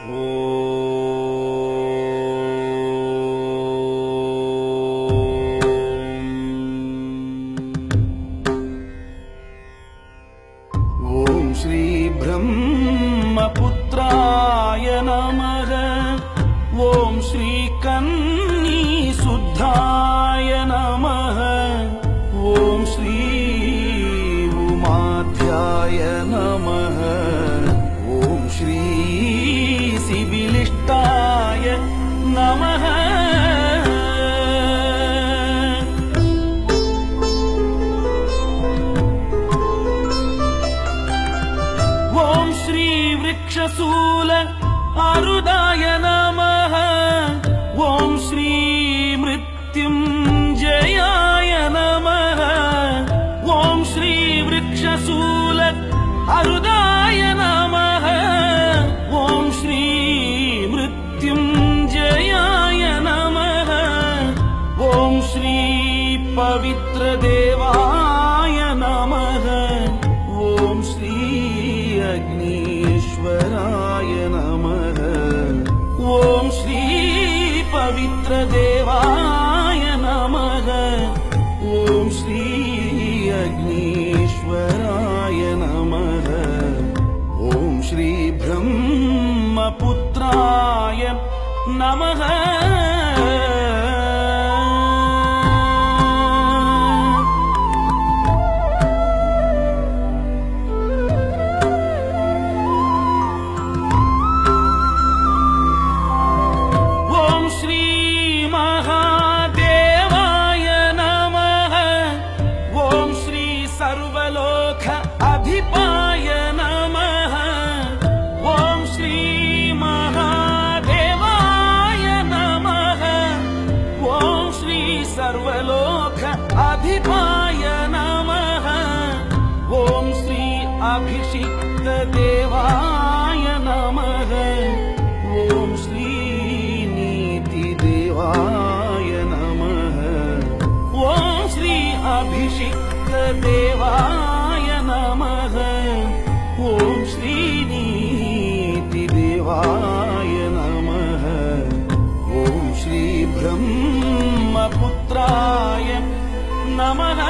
ओम श्री ब्रह्मपुत्राय नमः। ओम श्री कन्नी शुद्धाय नमः। ओम श्री उमाध्याय नमः। ओम श्री शिबिलिष्टाय नमः। ओम श्री वृक्षशूल आरुदाय नमः। ओम श्री मृत्युंजयाय नमः। ओम श्री वृक्षशूल आरुदाय नमः। ओम श्री मृत्युंजयाय नमः। ओम श्री पवित्र देवाय नमः। ओम श्री अग्नीश्वराय नमः। ओम श्री पवित्र देवाय नमः। ओम श्री अग्नीश्वराय नमः। ओम श्री ब्रह्मपुत्राय नमः। सर्वलोक अधिपाय नमः। ओम श्री महादेवाय नमः। ओम श्री सर्वलोक अधिपाय नमः। ओम श्री अभिषिक्त देवाय नमः। ओम श्री नीति देवाय नमः। ओम श्री अभिषिक्त देवाय नमः। ओम श्री नीति देवाय नमः। ओम श्री ब्रह्मपुत्राय नमः।